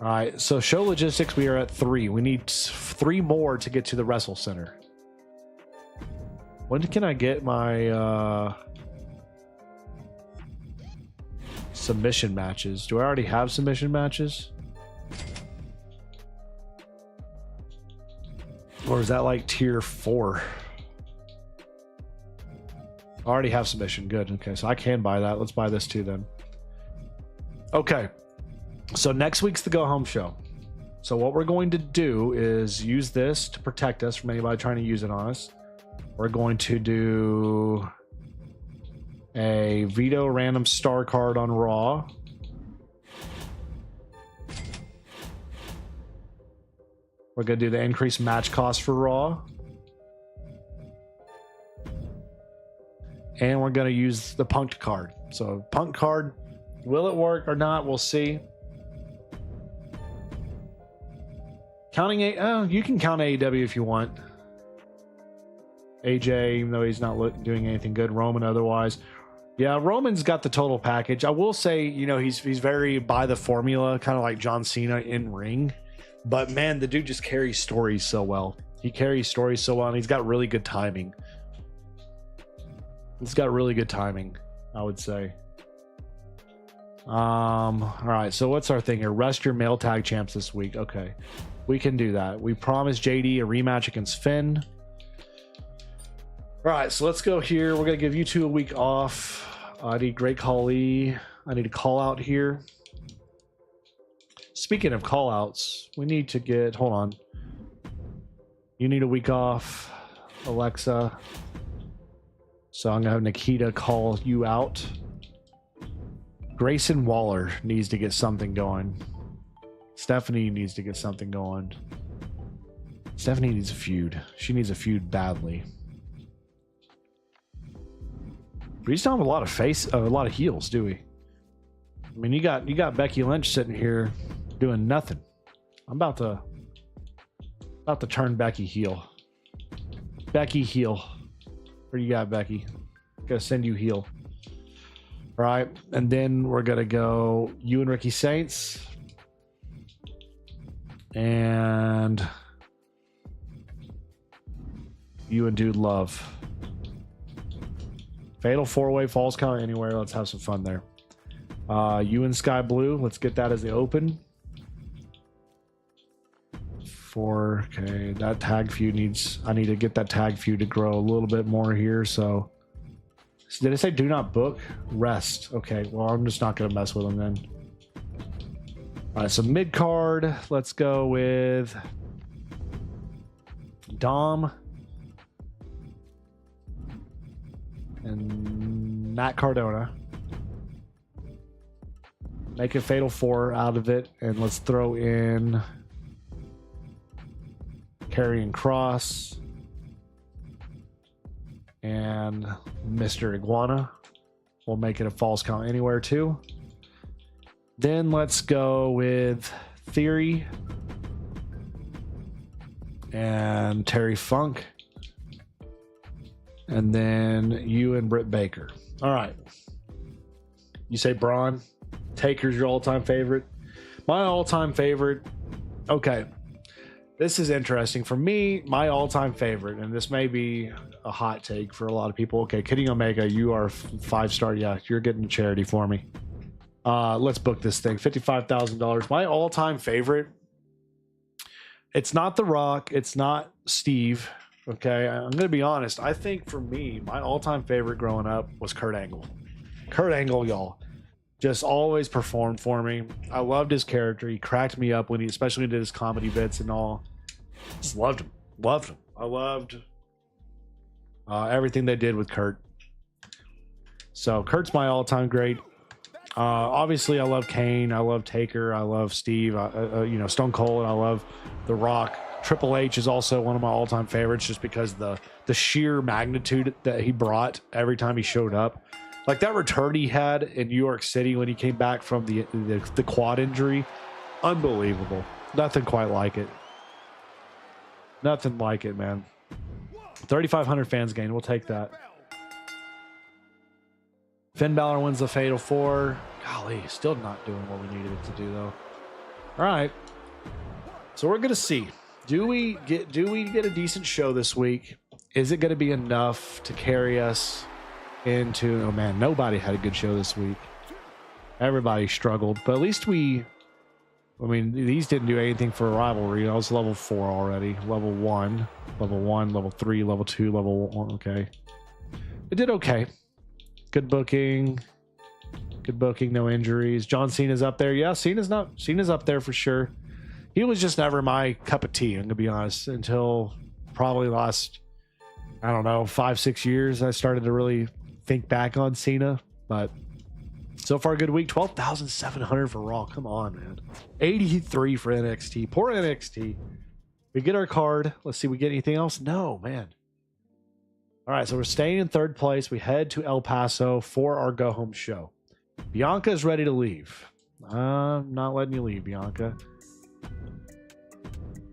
All right, so show logistics, we are at 3. We need 3 more to get to the Wrestle Center. When can I get my submission matches? Do I already have submission matches? Or is that like tier 4? I already have submission. Good. Okay, so I can buy that. Let's buy this too then. Okay. So next week's the go home show. So what we're going to do is use this to protect us from anybody trying to use it on us. We're going to do a veto random star card on Raw. We're going to do the increased match cost for Raw. And we're going to use the punked card. So punked card, will it work or not? We'll see. Counting you can count AEW if you want. AJ, even though he's not doing anything good. Roman otherwise. Yeah, Roman's got the total package. I will say, you know, he's very by the formula, kind of like John Cena in ring. But man, the dude just carries stories so well. He carries stories so well, and he's got really good timing. He's got really good timing, I would say. All right, so what's our thing here? Rest your male tag champs this week. Okay, we can do that. We promised JD a rematch against Finn. All right, so let's go here. We're gonna give you 2 a week off. I need Great Khali. I need a call out here. Speaking of call outs, we need to get, hold on. You need a week off, Alexa. So I'm gonna have Nikita call you out. Grayson Waller needs to get something going. Stephanie needs to get something going. Stephanie needs a feud. She needs a feud badly. We just don't have a lot of heels, do we? I mean, you got Becky Lynch sitting here doing nothing. I'm about to turn Becky heel. Becky heel. Where you got, Becky? Gonna send you heel. All right, and then we're gonna go you and Ricky Saints, and you and Dude Love. Fatal 4-way, falls count anywhere. Let's have some fun there. You and Sky Blue. Let's get that as the open. Okay, that tag feud needs. I need to get that tag feud to grow a little bit more here. So did I say do not book? Rest. Okay, well, I'm just not going to mess with them then. All right, so mid card. Let's go with Dom and Matt Cardona. Make a fatal 4 out of it, and let's throw in Karrion Kross and Mr. Iguana. We'll make it a false count anywhere too. Then let's go with Theory and Terry Funk. And then you and Britt Baker. All right. You say Braun. Taker's your all-time favorite. My all-time favorite. Okay. This is interesting. For me, my all-time favorite, and this may be a hot take for a lot of people. Okay, Kenny Omega, you are 5-star. Yeah, you're getting a charity for me. Let's book this thing. $55,000. My all-time favorite. It's not The Rock. It's not Steve. Okay, I'm going to be honest. I think for me, my all-time favorite growing up was Kurt Angle. Kurt Angle, y'all, just always performed for me. I loved his character. He cracked me up when especially when he did his comedy bits and all. Just loved him. Loved him. I loved everything they did with Kurt. So Kurt's my all-time great. Obviously, I love Kane. I love Taker. I love Steve. Stone Cold. I love The Rock. Triple H is also one of my all-time favorites, just because the sheer magnitude that he brought every time he showed up. Like that return he had in New York City when he came back from the quad injury, unbelievable. Nothing quite like it. Nothing like it, man. 3,500 fans gained. We'll take that. Finn Balor wins the Fatal 4. Golly, still not doing what we needed it to do, though. All right. So we're gonna see. Do we get a decent show this week? Is it going to be enough to carry us into? Oh man, nobody had a good show this week. Everybody struggled, but at least these didn't do anything for a rivalry. I was level 4 already. Level 1, level 3, level 2, level 1. Okay. It did okay. Good booking. No injuries. John Cena's up there. Yeah, Cena's up there for sure. He was just never my cup of tea, I'm going to be honest, until probably last, I don't know, 5-6 years. I started to really think back on Cena, but so far, good week. 12,700 for Raw. Come on, man. 83 for NXT. Poor NXT. We get our card. Let's see, we get anything else? No, man. All right, so we're staying in third place. We head to El Paso for our go-home show. Bianca is ready to leave. I'm not letting you leave, Bianca.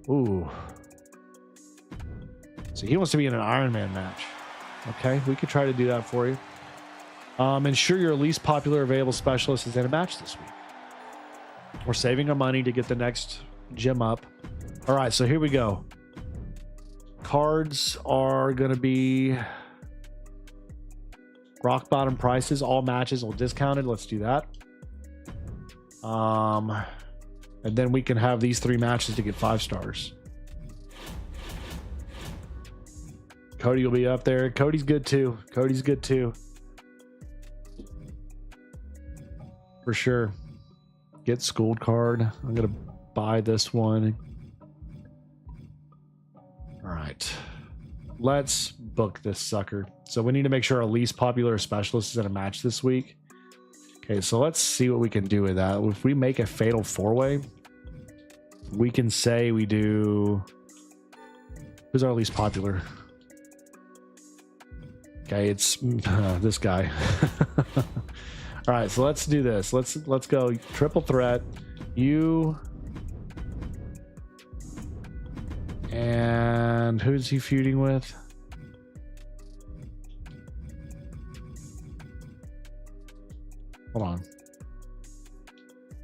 Ooh. So he wants to be in an Iron Man match. Okay, we could try to do that for you. Ensure your least popular available specialist is in a match this week. We're saving our money to get the next gym up. All right, so here we go. Cards are going to be rock bottom prices. All matches will discounted. Let's do that. And then we can have these 3 matches to get 5 stars. Cody will be up there. Cody's good too. For sure. Get schooled card. I'm going to buy this one. All right. Let's book this sucker. So we need to make sure our least popular specialist is in a match this week. Okay, so let's see what we can do with that. If we make a fatal 4-way, we can say we do... Who's our least popular? Okay, it's this guy. All right, so let's do this. Let's go triple threat. You and who's he feuding with? Hold on.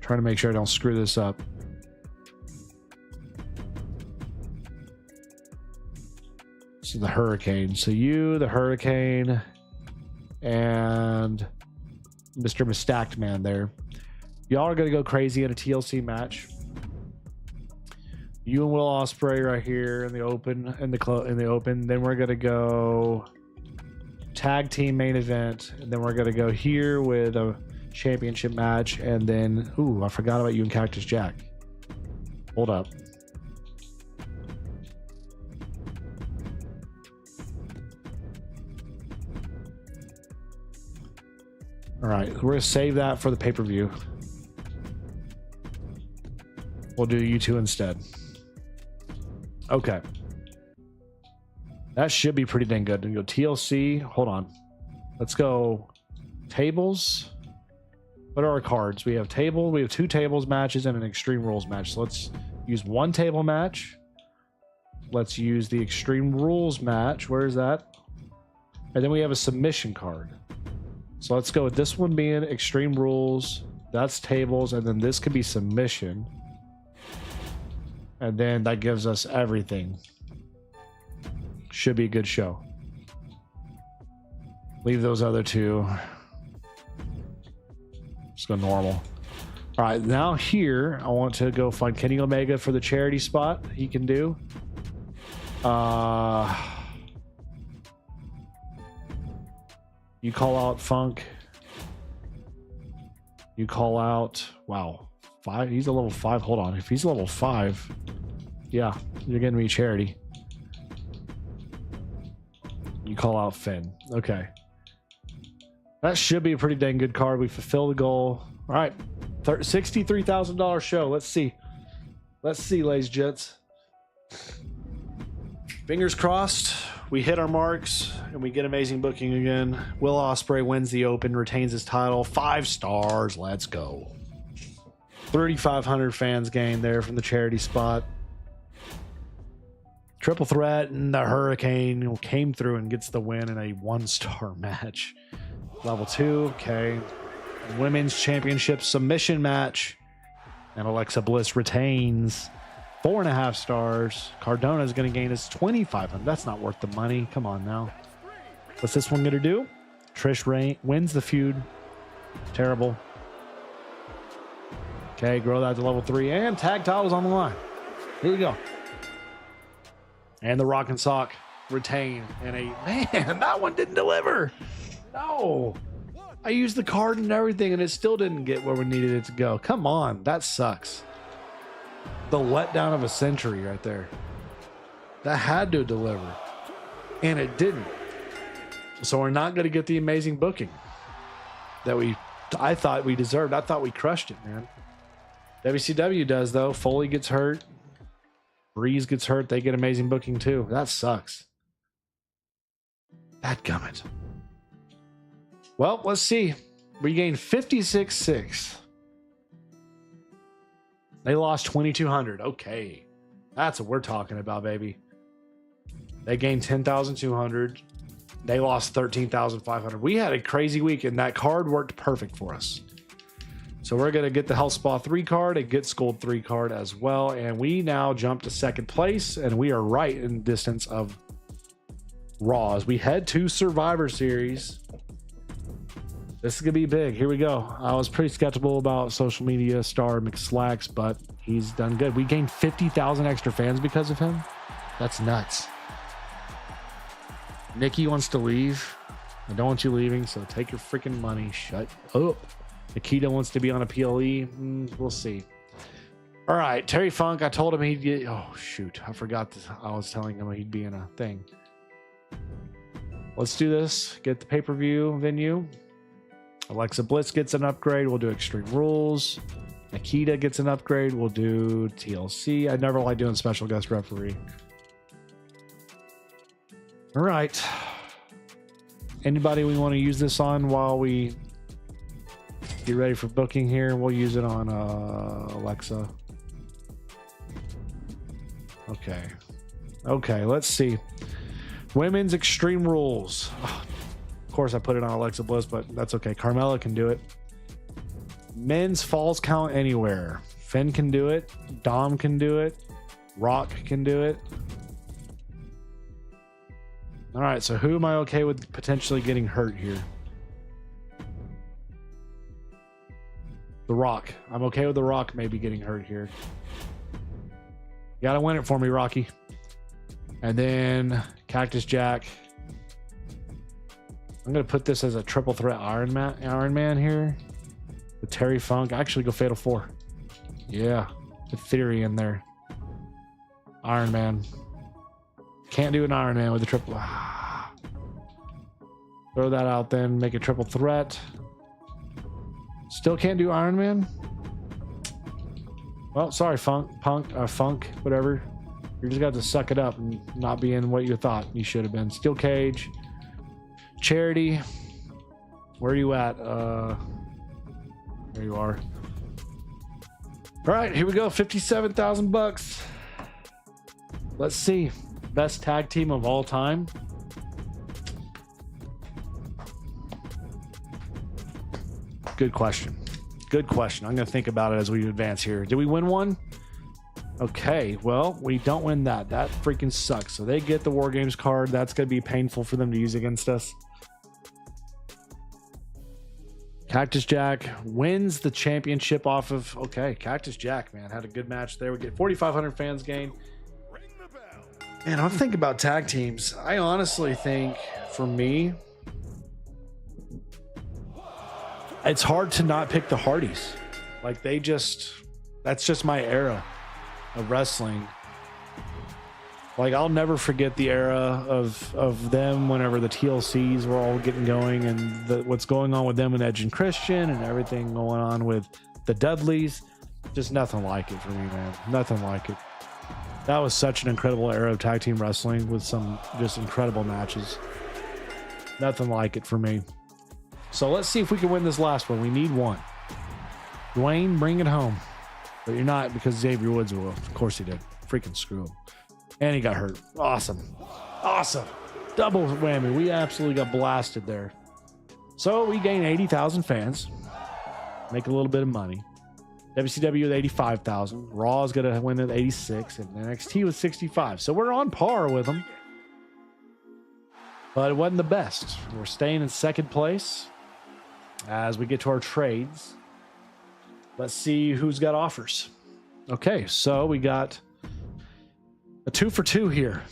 Trying to make sure I don't screw this up. This is the Hurricane. So you, the Hurricane, and Mr. Mistacked Man there. Y'all are going to go crazy in a TLC match. You and Will Ospreay right here in the open, in the open. Then we're going to go tag team main event, and then we're going to go here with a championship match, and then I forgot about you and Cactus Jack. Hold up. All right, we're gonna save that for the pay-per-view. We'll do you two instead. Okay. That should be pretty dang good. And go TLC. Hold on. Let's go tables. What are our cards? We have 2 tables matches and an Extreme Rules match. So let's use 1 table match. Let's use the Extreme Rules match. Where is that? And then we have a submission card. So let's go with this one being Extreme Rules. That's tables. And then this could be submission. And then that gives us everything. Should be a good show. Leave those other 2. Just go normal. All right, now here, I want to go find Kenny Omega for the charity spot he can do. You call out Funk. You call out, wow, 5. He's a level 5. Hold on. If he's level 5, yeah, you're getting me charity. You call out Finn. Okay. That should be a pretty dang good card. We fulfill the goal. All right. $63,000 show. Let's see. Let's see, ladies and gents. Fingers crossed. We hit our marks and we get amazing booking again. Will Ospreay wins the Open, retains his title. 5 stars. Let's go. 3,500 fans gained there from the charity spot. Triple threat and the Hurricane came through and gets the win in a 1-star match. Level 2, okay. Women's Championship submission match. And Alexa Bliss retains 4.5 stars. Cardona is going to gain his 2,500. That's not worth the money. Come on now. What's this one going to do? Trish wins the feud. Terrible. Okay, grow that to level 3. And tag titles on the line. Here we go. And the Rock and Sock retain. And man, that one didn't deliver. No. I used the card and everything, and it still didn't get where we needed it to go. Come on. That sucks. The letdown of a century right there. That had to deliver. And it didn't. So we're not going to get the amazing booking that I thought we deserved. I thought we crushed it, man. WCW does, though. Foley gets hurt. Breeze gets hurt. They get amazing booking, too. That sucks. Dadgummit. Well, let's see. We gained 56.6. They lost 2,200. Okay. That's what we're talking about, baby. They gained 10,200. They lost 13,500. We had a crazy week, and that card worked perfect for us. So we're going to get the Health Spa 3 card, a Get Schooled 3 card as well. And we now jump to second place, and we are right in distance of Raw as we head to Survivor Series. This is going to be big. Here we go. I was pretty skeptical about social media star McSlacks, but he's done good. We gained 50,000 extra fans because of him. That's nuts. Nikki wants to leave. I don't want you leaving, so take your freaking money. Shut up. Nikita wants to be on a PLE. We'll see. All right, Terry Funk. I told him he'd get... Oh, shoot. I forgot this. I was telling him he'd be in a thing. Let's do this. Get the pay-per-view venue. Alexa Bliss gets an upgrade. We'll do Extreme Rules. Nikita gets an upgrade. We'll do TLC. I never like doing special guest referee. All right. Anybody we want to use this on while we get ready for booking here? We'll use it on Alexa. Okay. Okay, let's see. Women's Extreme Rules. Oh, of course, I put it on Alexa Bliss, but that's okay. Carmella can do it. Men's Falls Count Anywhere. Finn can do it. Dom can do it. Rock can do it. All right, so who am I okay with potentially getting hurt here? The Rock. I'm okay with The Rock maybe getting hurt here. You gotta win it for me, Rocky. And then Cactus Jack. I'm gonna put this as a triple threat Iron Man here. With Terry Funk. Actually go Fatal 4. Yeah. The Theory in there. Iron Man. Can't do an Iron Man with a triple. Throw that out then. Make a triple threat. Still can't do Iron Man? Well, sorry, Funk, whatever. You just got to suck it up and not be in what you thought you should have been. Steel Cage. Charity. Where are you at? There you are. All right, here we go. $57,000. Let's see. Best tag team of all time. Good question. Good question. I'm going to think about it as we advance here. Did we win one? Okay, well, we don't win that. That freaking sucks. So they get the War Games card. That's going to be painful for them to use against us. Cactus Jack wins the championship off of... Okay, Cactus Jack, man, had a good match there. We get 4,500 fans gain. Man, I'm thinking about tag teams. I honestly think, for me, it's hard to not pick the Hardys. Like, that's just my era of wrestling. Like, I'll never forget the era of them whenever the TLCs were all getting going and what's going on with them and Edge and Christian and everything going on with the Dudleys. Just nothing like it for me, man. Nothing like it. That was such an incredible era of tag team wrestling with some just incredible matches. Nothing like it for me. So let's see if we can win this last one. We need one. Dwayne, bring it home. But you're not, because Xavier Woods will. Of course he did. Freaking screw him. And he got hurt. Awesome. Awesome. Double whammy. We absolutely got blasted there. So we gain 80,000 fans. Make a little bit of money. WCW with 85,000. Raw is going to win at 86, and NXT with 65. So we're on par with them. But it wasn't the best. We're staying in second place as we get to our trades. Let's see who's got offers. Okay, so we got a 2 for 2 here.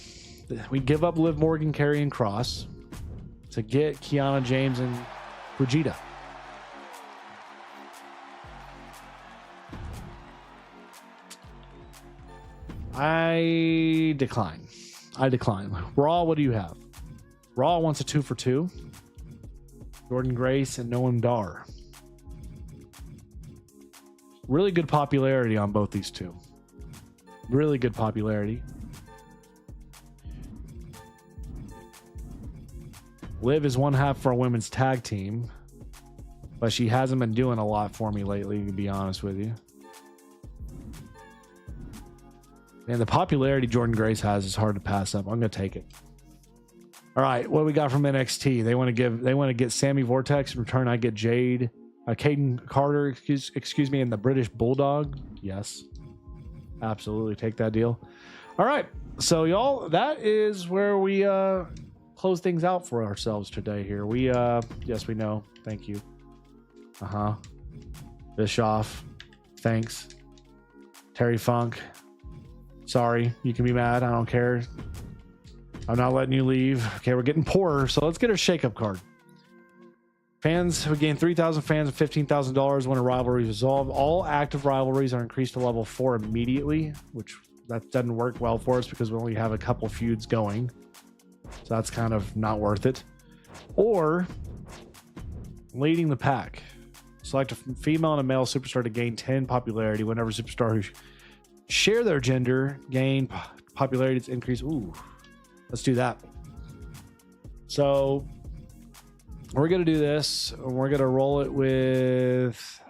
We give up Liv Morgan, Karrion Kross to get Kiana James and Fujita. I decline. Raw, what do you have? Raw wants a 2 for 2. Jordan Grace and Noam Dar. Really good popularity on both these two. Really good popularity. Liv is one half for a women's tag team, but she hasn't been doing a lot for me lately, to be honest with you. And the popularity Jordan Grace has is hard to pass up. I'm going to take it. All right, what we got from NXT? They want to get Sammy Vortex. In return, I get Jade, Caden Carter, excuse me, and the British Bulldog. Yes, absolutely, take that deal. All right, so y'all, that is where we close things out for ourselves today. Here, we yes, we know. Thank you. Bischoff, thanks. Terry Funk. Sorry, you can be mad. I don't care. I'm not letting you leave. Okay, we're getting poorer, so let's get our shakeup card. Fans, we gain 3,000 fans and $15,000 when a rivalry is resolved. All active rivalries are increased to level 4 immediately, which that doesn't work well for us because we only have a couple feuds going. So that's kind of not worth it. Or leading the pack. Select a female and a male superstar to gain 10 popularity whenever superstar who share their gender gain popularity to increase. Ooh, let's do that. So we're going to do this. We're going to roll it with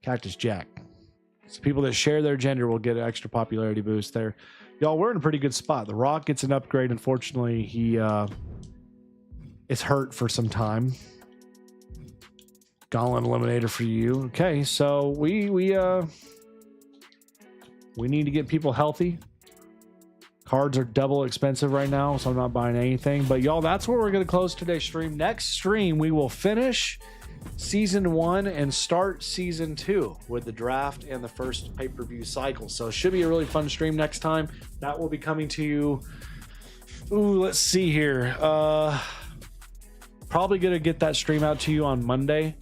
Cactus Jack. So people that share their gender will get an extra popularity boost there. Y'all, we're in a pretty good spot. The Rock gets an upgrade. Unfortunately, he is hurt for some time. Gauntlet Eliminator for you. Okay, so we need to get people healthy. Cards are double expensive right now, so I'm not buying anything. But y'all, that's where we're going to close today's stream. Next stream, we will finish season 1 and start season 2 with the draft and the first pay-per-view cycle. So it should be a really fun stream next time. That will be coming to you. Ooh, let's see here. Probably going to get that stream out to you on Monday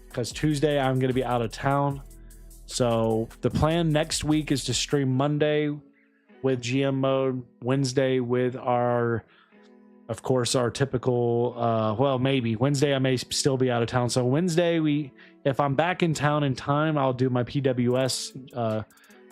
because Tuesday I'm going to be out of town. So the plan next week is to stream Monday with GM mode, Wednesday with our typical, well, maybe Wednesday I may still be out of town. So Wednesday, if I'm back in town in time, I'll do my PWS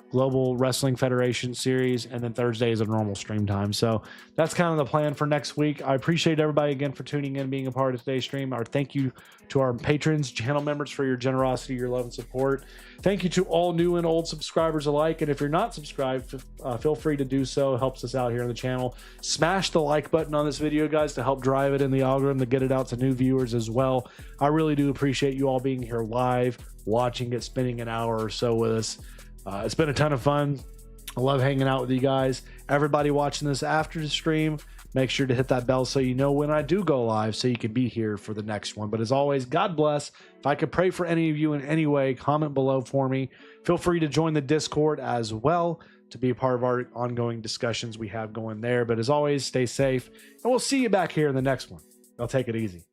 Global Wrestling Federation series, and then Thursday is a normal stream time. So that's kind of the plan for next week. I appreciate everybody again for tuning in, being a part of today's stream. Our thank you to our patrons, channel members, for your generosity, your love and support. Thank you to all new and old subscribers alike. And if you're not subscribed, feel free to do so. It helps us out here on the channel. Smash the like button on this video, guys, to help drive it in the algorithm to get it out to new viewers as well. I really do appreciate you all being here live, watching it, spending an hour or so with us. It's been a ton of fun. I love hanging out with you guys. Everybody watching this after the stream, make sure to hit that bell so you know when I do go live so you can be here for the next one. But as always, God bless. If I could pray for any of you in any way, comment below for me. Feel free to join the Discord as well to be a part of our ongoing discussions we have going there. But as always, stay safe, and we'll see you back here in the next one. I'll take it easy.